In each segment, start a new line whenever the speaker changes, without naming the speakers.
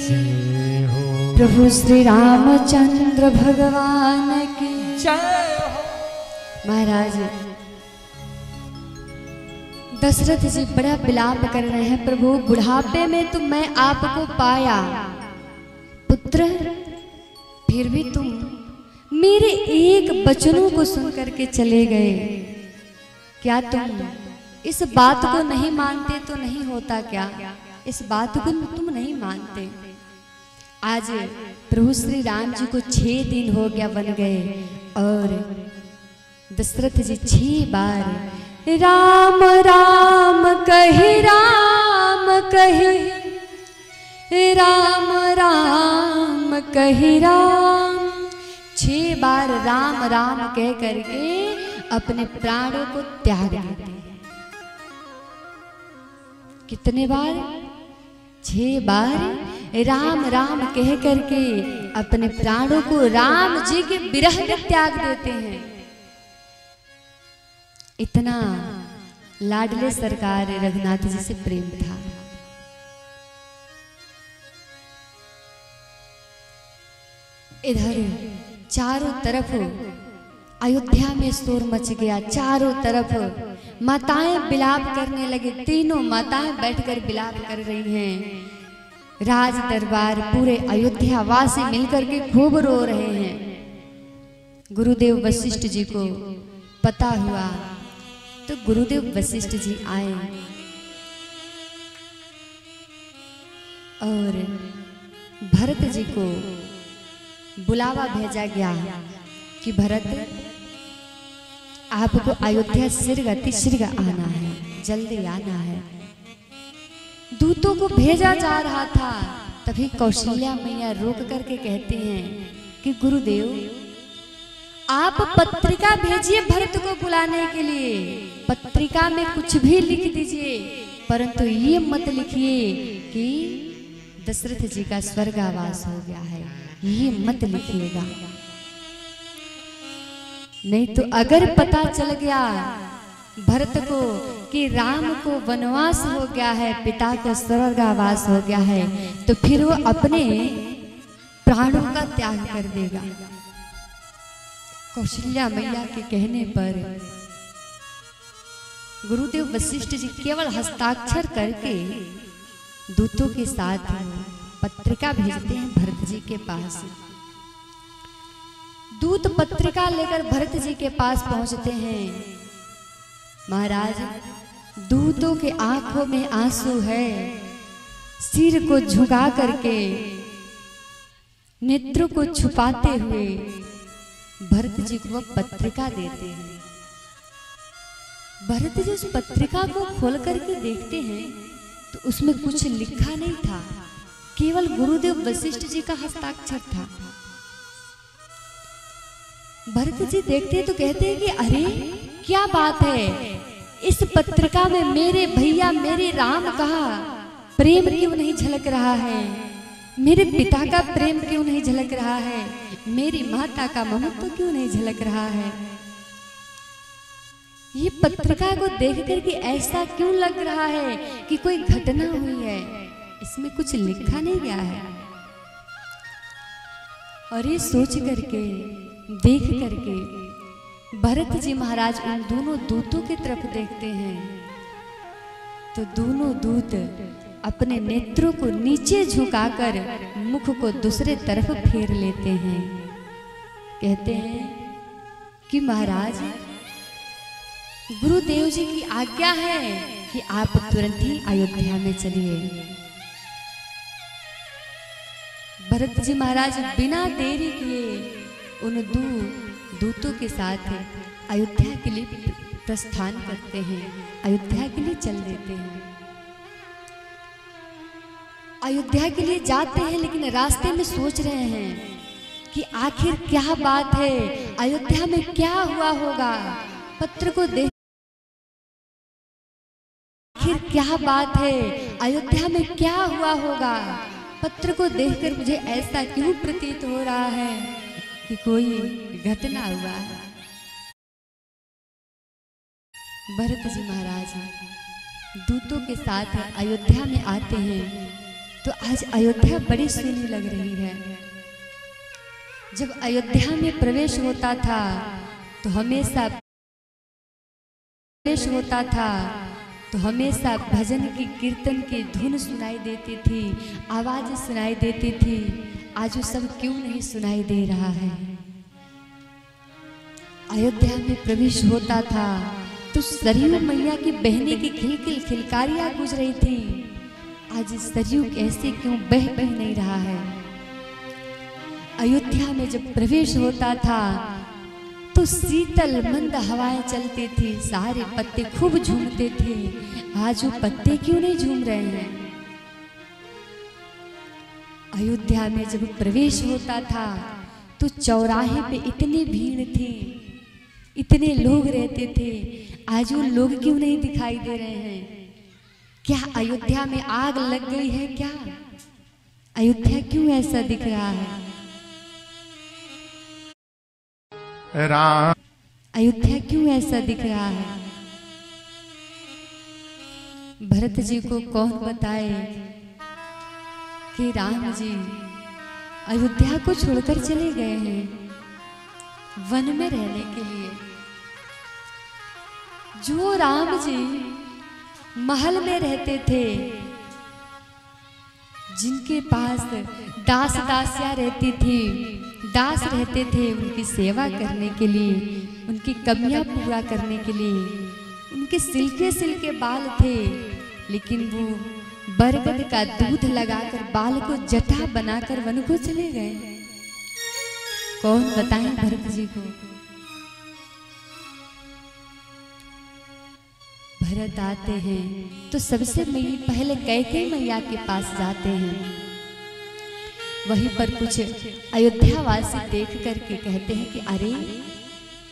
जय हो।
प्रभु श्री रामचंद्र भगवान की
जय हो।
महाराज दशरथ जी बड़ा विलाप कर रहे हैं, प्रभु बुढ़ापे में तो मैं आपको पाया पुत्र, फिर भी तुम मेरे एक वचनों को सुन करके चले गए। क्या तुम इस बात को नहीं मानते तो नहीं होता क्या? इस बात को तुम नहीं मानते। आज प्रभु श्री राम जी को 6 दिन हो गया बन गए और दशरथ जी 6 बार राम राम कहे, राम कहे, राम राम कहे, राम 6 बार राम राम कह करके अपने प्राणों को त्याग देते हैं। कितने बार? 6 बार राम राम कह करके अपने प्राणों को राम जी के विरह में त्याग देते हैं। इतना लाडले सरकार रघुनाथ जी से प्रेम था। इधर चारों तरफ अयोध्या में शोर मच गया। चारों तरफ माताएं विलाप करने लगे। तीनों माताएं बैठकर विलाप कर रही हैं। राज दरबार पूरे अयोध्या वासी मिलकर के खूब रो रहे हैं। गुरुदेव वशिष्ठ जी को पता हुआ तो गुरुदेव वशिष्ठ जी आए और भरत जी को बुलावा भेजा गया कि भरत आपको अयोध्या शीघ्र आना है, जल्दी आना है। दूतों को भेजा जा रहा था, तभी कौशल्या मैया रोक करके कहती हैं कि गुरुदेव आप पत्रिका भेजिए भरत को बुलाने के लिए। पत्रिका में कुछ भी लिख दीजिए, परंतु ये मत लिखिए कि दशरथ जी का स्वर्गावास हो गया है, ये मत लिखिएगा। नहीं तो अगर पता चल गया भरत को कि राम को वनवास हो गया है, पिता को स्वर्गावास हो गया है, तो फिर वो अपने प्राणों का त्याग कर देगा। कौशल्या मैया के कहने पर गुरुदेव वशिष्ठ जी केवल हस्ताक्षर करके दूतों के साथ पत्रिका भेजते हैं भरत जी के पास। दूत पत्रिका लेकर भरत जी के पास पहुंचते हैं। महाराज दूतों के आंखों में आंसू है। सिर को झुका करके नेत्रों को छुपाते हुए भरत जी को वह पत्रिका देते हैं। भरत जी उस पत्रिका को खोल करके देखते हैं तो उसमें कुछ लिखा नहीं था, केवल गुरुदेव वशिष्ठ जी का हस्ताक्षर था। भरत जी देखते तो कहते हैं कि अरे क्या बात है, इस पत्रिका में मेरे भैया मेरे राम का प्रेम क्यों नहीं झलक रहा है? मेरे पिता का प्रेम क्यों नहीं झलक रहा है? मेरी माता का ममत्व क्यों नहीं झलक रहा है? ये पत्रिका को देख करके ऐसा क्यों लग रहा है कि कोई घटना हुई है, इसमें कुछ लिखा नहीं गया है। और ये सोच करके देख करके भरत जी महाराज उन दोनों दूतों की तरफ देखते हैं तो दोनों दूत अपने नेत्रों को नीचे झुकाकर मुख को दूसरे तरफ फेर लेते हैं। कहते हैं कि महाराज गुरुदेव जी की आज्ञा है कि आप तुरंत ही अयोध्या में चलिए। भरत जी महाराज बिना देरी किए उन दूतों के साथ अयोध्या के लिए प्रस्थान करते हैं, अयोध्या के लिए चल देते हैं। अयोध्या के लिए जाते हैं लेकिन रास्ते में सोच रहे हैं कि आखिर क्या बात है, अयोध्या में क्या हुआ होगा। पत्र को देख आखिर क्या बात है, अयोध्या में क्या हुआ होगा। पत्र को देखकर मुझे ऐसा क्यों प्रतीत हो रहा है कि कोई घटना हुआ है। भरत जी महाराज दूतों के साथ अयोध्या में आते हैं तो आज अयोध्या बड़ी सुनी लग रही है। जब अयोध्या में प्रवेश होता था तो हमेशा भजन की कीर्तन की धुन सुनाई देती थी, आवाज सुनाई देती थी। आज वो सब क्यों नहीं सुनाई दे रहा है? अयोध्या में प्रवेश होता था तो सरयू मैया की बहने की खिलखिल खिलकारियां गूंज रही थी। आज सरयू ऐसे क्यों बह नहीं रहा है? अयोध्या में जब प्रवेश होता था तो शीतल मंद हवाएं चलती थी, सारे पत्ते खूब झूमते थे। आज वो पत्ते क्यों नहीं झूम रहे हैं? अयोध्या में जब प्रवेश होता था तो चौराहे पे इतनी भीड़ थी, इतने लोग रहते थे। आज वो लोग क्यों नहीं दिखाई दे रहे हैं? क्या अयोध्या में आग लग गई है क्या? अयोध्या क्यों ऐसा दिख रहा है?
राम
अयोध्या क्यों ऐसा दिख रहा है? भरत जी को कौन बताए कि राम जी अयोध्या को छोड़कर चले गए हैं वन में रहने के लिए। जो राम जी महल में रहते थे, जिनके पास दास दासियां रहती थी, दास रहते थे उनकी सेवा करने के लिए, उनकी कमियां पूरा करने के लिए, उनके सिल्के सिल्के बाल थे, लेकिन वो बरगद का दूध लगाकर बाल को जटा बनाकर वन को चले गए। कौन बताएं भरत जी को? भरत आते हैं तो सबसे पहले कैकेयी मैया के पास जाते हैं। वहीं पर कुछ अयोध्यावासी देख करके कहते हैं कि अरे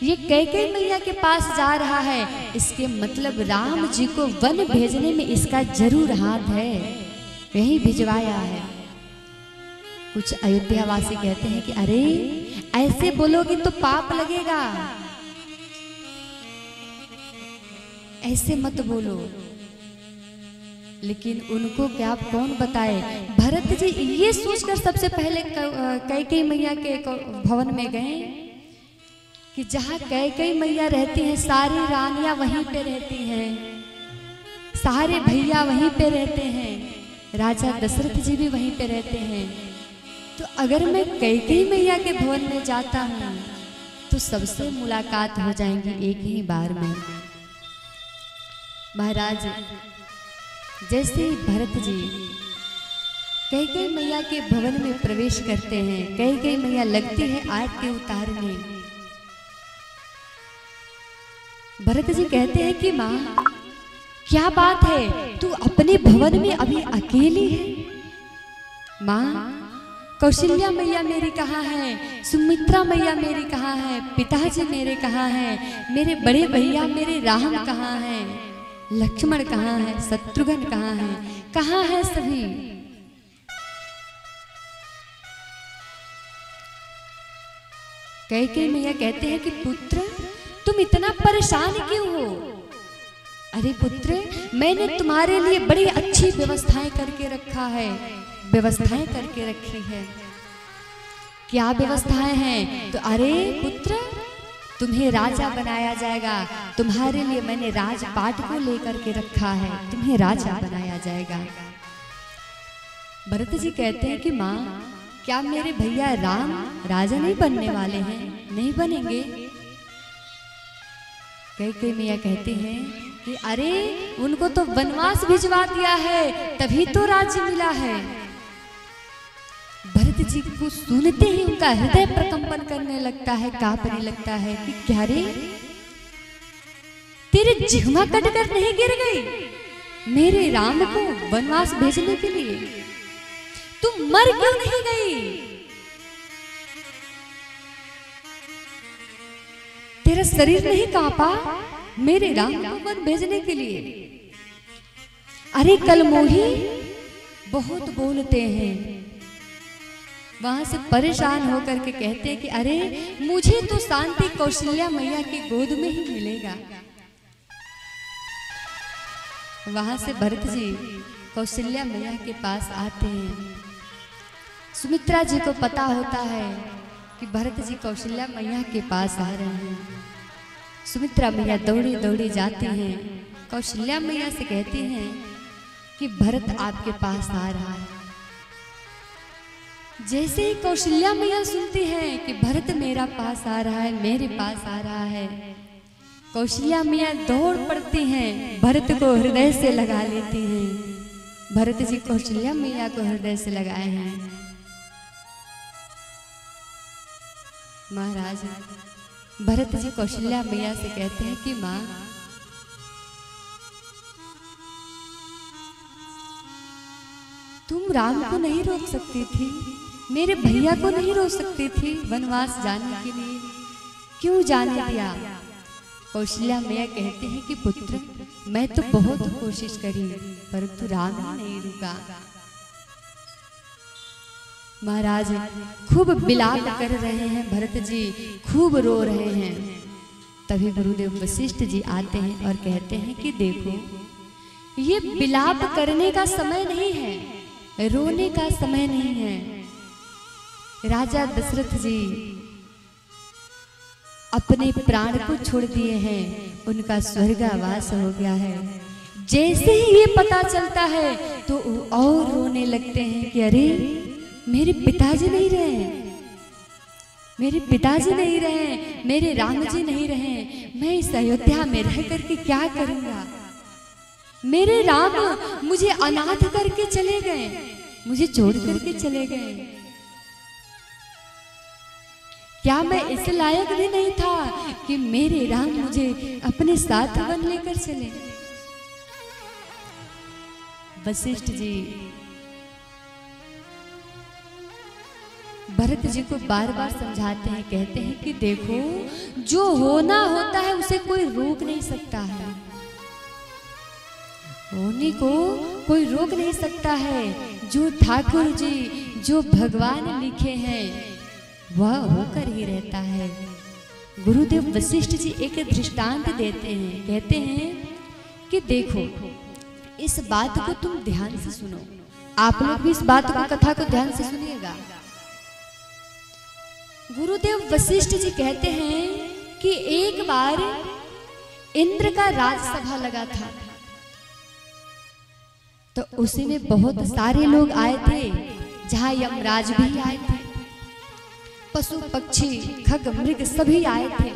ये कैकेयी मैया के पास जा रहा है, इसके मतलब राम जी को वन भेजने में इसका जरूर हाथ है, यही भिजवाया है। कुछ अयोध्यावासी कहते हैं कि अरे ऐसे बोलोगे तो पाप लगेगा, ऐसे मत बोलो। लेकिन उनको क्या कौन बताए? भरत जी ये सोचकर सबसे पहले कैकेयी मैया के भवन में गए कि जहाँ कैकेयी मैया रहती हैं, सारी रानियां वहीं पे रहती हैं, सारे भैया वहीं पे रहते हैं, राजा दशरथ जी भी वहीं पे रहते हैं। तो अगर मैं कैकेयी मैया के भवन में जाता हूँ तो सबसे मुलाकात हो जाएंगी एक ही बार में। महाराज जैसे ही भरत जी कैकेयी मैया के भवन में प्रवेश करते हैं, कैकेयी मैया लगती है आरती उतारने। भरत जी कहते हैं कि माँ क्या बात है, तू अपने भवन में अभी अकेली है? माँ कौशल्या मैया मेरी कहाँ है? सुमित्रा मैया मेरी कहाँ है? पिताजी मेरे कहाँ हैं? मेरे बड़े भैया मेरे राम कहाँ हैं? लक्ष्मण कहाँ है? शत्रुघ्न कहाँ है? कहाँ है सभी? कैकेयी मैया कहते हैं कि पुत्र तुम इतना परेशान क्यों हो? अरे पुत्र मैंने तुम्हारे लिए बड़ी अच्छी व्यवस्थाएं करके रखा है, व्यवस्थाएं करके रखी है। क्या व्यवस्थाएं हैं? तो अरे पुत्र तुम्हें राजा बनाया जाएगा, तुम्हारे लिए मैंने राजपाट को लेकर के रखा है, तुम्हें राजा बनाया जाएगा। भरत जी कहते हैं कि माँ क्या मेरे भैया राम राजा नहीं बनने वाले हैं? नहीं बनेंगे। कैकेयी मैया कहते हैं कि अरे उनको तो वनवास भिजवा दिया है, तभी तो राज्य मिला है। भरत जी को सुनते ही उनका हृदय प्रकंपन करने लगता है, कांपने लगता है कि क्या रे तेरे जिह्वा कटकर नहीं गिर गई मेरे राम को वनवास भेजने के लिए? तुम मर क्यों नहीं गई? तेरा शरीर नहीं कांपा मेरे राम को वन भेजने के लिए? अरे कलमोही बहुत बोलते हैं। वहां से परेशान होकर के कहते हैं कि अरे मुझे तो शांति कौशल्या मैया की गोद में ही मिलेगा। वहां से भरत जी कौशल्या मैया के पास आते हैं। सुमित्रा जी को पता होता है कि भरत जी कौशल्या मैया के पास आ रहे हैं। सुमित्रा मैया दौड़ी दौड़ी जाती हैं, कौशल्या मैया से कहती हैं कि भरत आपके पास आ रहा है। जैसे ही कौशल्या मैया सुनती हैं कि भरत मेरा पास आ रहा है, मेरे पास आ रहा है, कौशल्या मैया दौड़ पड़ती हैं, भरत को हृदय से लगा लेती हैं। भरत जी कौशल्या मैया को हृदय से लगाए हैं। महाराज भरत जी कौशल्या मैया से कहते हैं कि माँ, तुम राम को नहीं रोक सकती थी, मेरे भैया को नहीं रोक सकती थी वनवास जाने के लिए, क्यों जाने दिया? कौशल्या मैया कहते हैं कि पुत्र, मैं तो बहुत कोशिश करी परंतु राम ही नहीं रुका। महाराज खूब विलाप कर रहे हैं, भरत जी खूब रो रहे हैं। तभी गुरुदेव वशिष्ठ जी आते हैं और कहते हैं कि देखो, ये विलाप करने का समय नहीं है, रोने का समय नहीं है। राजा दशरथ जी अपने प्राण को छोड़ दिए हैं, उनका स्वर्गावास हो गया है। जैसे ही ये पता चलता है तो और रोने लगते हैं कि अरे मेरे पिताजी नहीं रहे, मेरे पिताजी नहीं रहे, मेरे राम जी नहीं रहे, मैं इस अयोध्या में रह करके क्या करूंगा? मेरे राम मुझे अनाथ करके चले गए, मुझे छोड़ करके चले गए। क्या मैं इस लायक भी नहीं था कि मेरे राम मुझे अपने साथ वन लेकर चले? वशिष्ठ जी भरत जी को बार बार समझाते हैं, कहते हैं कि देखो, जो होना होता है उसे कोई रोक नहीं सकता है, होने को कोई रोक नहीं सकता है। जो ठाकुर जी, जो भगवान लिखे हैं वह होकर ही रहता है। गुरुदेव वशिष्ठ जी एक दृष्टांत देते हैं, कहते हैं कि देखो, इस बात को तुम ध्यान से सुनो, आप लोग भी इस बात को, कथा को ध्यान से सुनिएगा। गुरुदेव वशिष्ठ जी कहते हैं कि एक बार इंद्र का राजसभा लगा था, तो उसी में बहुत सारे लोग आए थे, जहां यमराज भी आए थे, पशु पक्षी खग मृग सभी आए थे,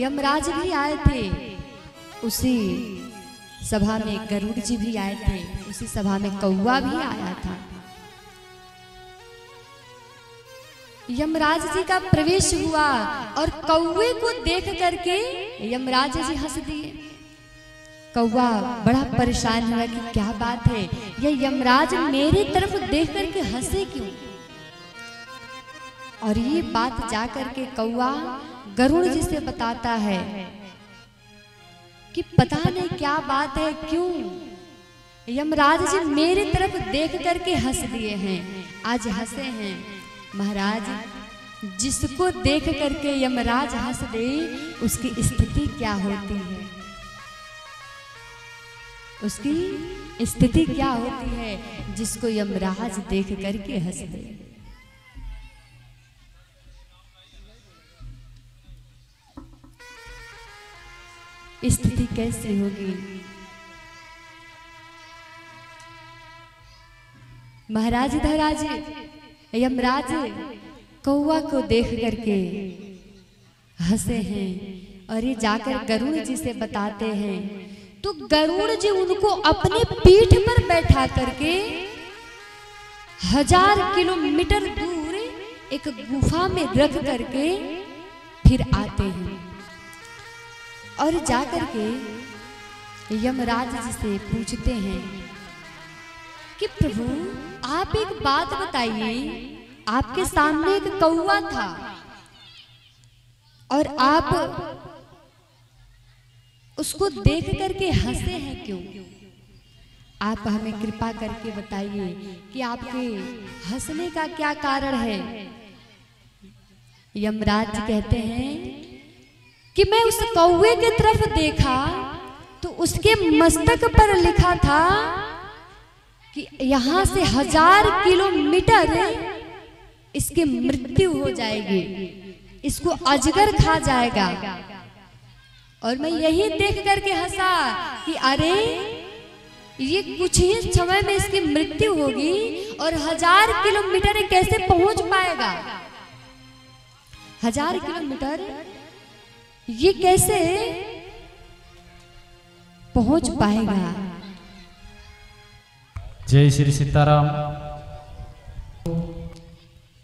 यमराज भी आए थे। उसी सभा में गरुड़ जी भी आए थे, उसी सभा में कौवा भी आया था। यमराज जी का प्रवेश हुआ और कौवे को देख करके यमराज जी हंस दिए। कौवा बड़ा परेशान हुआ कि क्या बात है, यह यमराज मेरे तरफ देख करके हंसे क्यों? और ये बात जाकर के कौवा गरुड़ जी से बताता है कि पता नहीं क्या बात है, क्यों यमराज जी मेरे तरफ देख करके हंस दिए हैं, आज हंसे हैं। महाराज, जिसको देख करके यमराज हंस दे उसकी स्थिति क्या होती है, उसकी स्थिति क्या होती है जिसको यमराज देख करके हंस दे। स्थिति कैसे होगी? महाराज धराज यमराज कौवा को देख करके हंसे हैं और ये जाकर गरुड़ जी से बताते हैं, तो गरुड़ जी उनको अपने पीठ पर बैठा करके 1000 किलोमीटर दूर एक गुफा में रख करके फिर आते हैं और जाकर के यमराज जी से पूछते हैं कि प्रभु आप एक बात बताइए, आपके सामने एक कौवा था और आप उसको देख करके हंसे हैं क्यों? आप हमें कृपा करके बताइए कि आपके हंसने का क्या कारण है। यमराज कहते हैं कि मैं उस कौवे की तरफ देखा तो उसके मस्तक पर लिखा था कि यहाँ से 1000 किलोमीटर इसकी मृत्यु हो जाएगी, इसको अजगर खा जाएगा। और मैं यही देख करके हंसा कि अरे ये कुछ ही समय में इसकी मृत्यु होगी और 1000 किलोमीटर कैसे पहुंच पाएगा? 1000 किलोमीटर ये कैसे पहुंच पाएगा?
जय श्री सीताराम।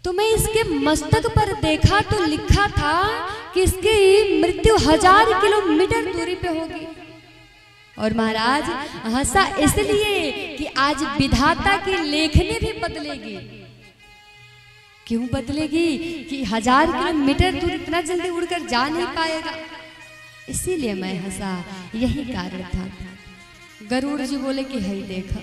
तो मैं इसके मस्तक पर देखा तो लिखा था कि इसकी मृत्यु 1000 किलोमीटर दूरी पे होगी। और महाराज हंसा इसलिए कि आज विधाता की लेखनी भी बदलेगी। क्यों बदलेगी? कि 1000 किलोमीटर दूर इतना जल्दी उड़कर जा नहीं पाएगा, इसीलिए मैं हंसा, यही कारण था। गरुड़ जी बोले कि है देखा,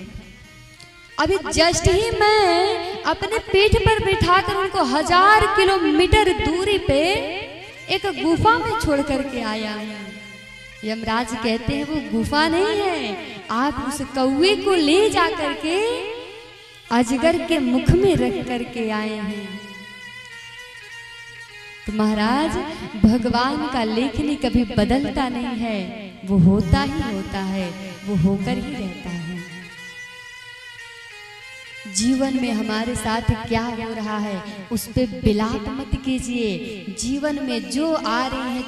अभी जस्ट ही मैं अपने पीठ पर बिठाकर उनको 1000 किलोमीटर दूरी पे एक गुफा में छोड़ करके आया हूं। यमराज कहते हैं वो गुफा नहीं है, आप उस कौवे को ले जा करके अजगर के मुख में रख करके आए हैं। तो महाराज भगवान का लेखनी कभी बदलता नहीं है, वो होता ही होता है, वो होकर ही रहता है। जीवन में हमारे साथ क्या हो रहा है उस पे विलाप मत कीजिए। जीवन में जो आ रही है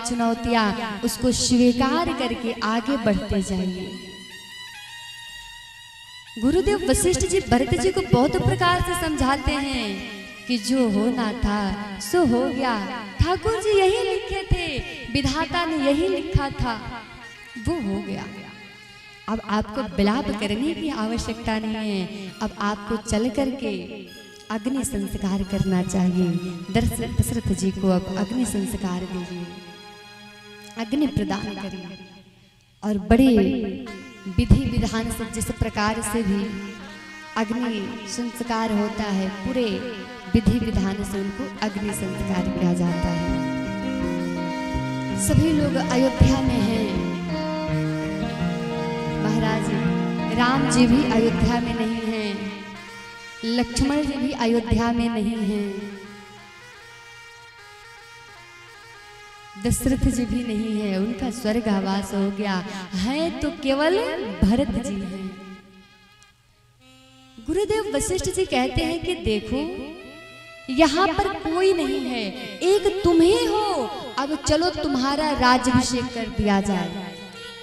चुनौतियां उसको स्वीकार करके आगे बढ़ते जाइए। गुरुदेव वशिष्ठ जी भरत जी को बहुत प्रकार से समझाते हैं कि जो होना था सो हो गया। ठाकुर जी यही लिखे थे, विधाता ने यही लिखा था, वो हो गया। अब आपको विलाप करने की आवश्यकता नहीं है, अब आपको चल करके अग्नि संस्कार करना चाहिए। दशरथ जी को अब अग्नि संस्कार दीजिए, अग्नि प्रदान करिए। और बड़े विधि विधान से जिस प्रकार से भी अग्नि संस्कार होता है, पूरे विधि विधान से उनको अग्नि संस्कार किया जाता है। सभी लोग अयोध्या में हैं। महाराज राम जी भी अयोध्या में नहीं हैं, लक्ष्मण जी भी अयोध्या में नहीं हैं, दशरथ जी भी नहीं है, उनका स्वर्गवास हो गया है, तो केवल भरत जी हैं। गुरुदेव वशिष्ठ जी कहते हैं कि देखो यहाँ पर कोई नहीं है, एक तुम ही हो। अब चलो तुम्हारा राज्याभिषेक कर दिया जाए,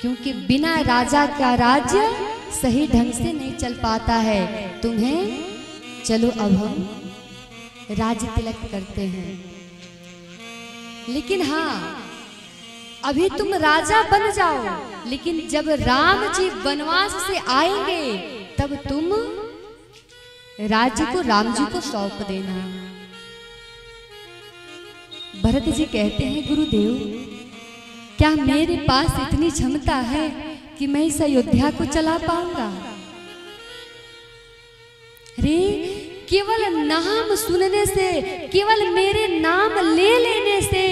क्योंकि बिना राजा का राज्य सही ढंग से नहीं चल पाता है। तुम्हें चलो अब हम राज तिलक करते हैं। लेकिन हाँ, अभी तुम राजा बन जाओ, लेकिन जब राम जी वनवास से आएंगे तब तुम राज्य को राम जी को सौंप देना। भरत जी कहते हैं गुरुदेव, क्या मेरे पास इतनी क्षमता है कि मैं इस अयोध्या को चला पाऊंगा? अरे केवल नाम सुनने से, केवल मेरे नाम ले लेने से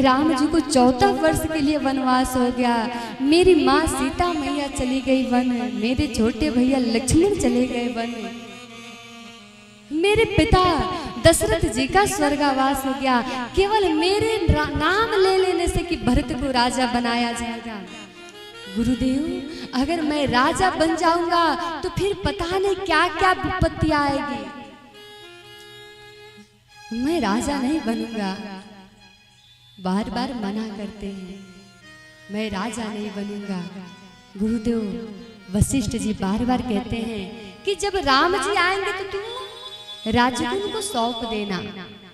राम जी को 14 वर्ष के लिए वनवास हो गया। मेरी माँ सीता मैया चली गई वन, मेरे छोटे भैया लक्ष्मण चले गए वन, मेरे पिता दशरथ जी का स्वर्गवास हो गया। केवल मेरे नाम ले लेने से कि भरत को राजा बनाया जाएगा। गुरुदेव अगर मैं राजा बन जाऊंगा तो फिर पता नहीं क्या क्या विपत्ति आएगी, मैं राजा नहीं बनूंगा। बार बार मना करते हैं, मैं राजा नहीं बनूंगा। गुरुदेव वशिष्ठ जी बार बार कहते हैं कि जब राम जी आएंगे तो तुम राज्य को उनको सौंप देना,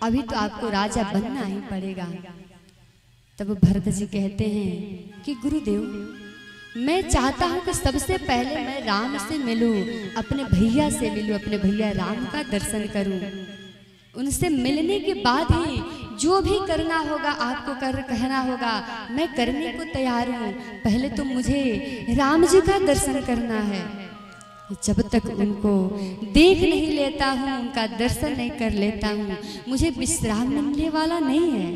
अभी तो आपको राजा बनना ही पड़ेगा। तब भरत जी कहते हैं कि गुरुदेव मैं चाहता हूं कि सबसे पहले मैं राम से मिलूं, अपने भैया से मिलूं, अपने भैया राम का दर्शन करूं। उनसे मिलने के बाद ही जो भी करना होगा आपको कहना होगा, मैं करने को तैयार हूं। पहले तो मुझे राम जी का दर्शन करना है। जब तक उनको देख नहीं लेता हूं, उनका दर्शन नहीं कर लेता हूं, मुझे विश्राम मिलने वाला नहीं है।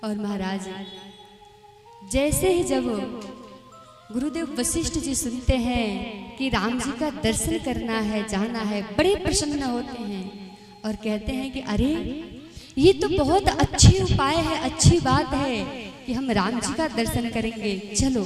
और महाराज जैसे ही जब गुरुदेव वशिष्ठ जी सुनते हैं कि राम जी का दर्शन करना है, जाना है, बड़े प्रसन्न होते हैं और कहते हैं कि अरे ये तो बहुत अच्छी उपाय है, अच्छी बात है कि हम राम जी का दर्शन करेंगे, चलो।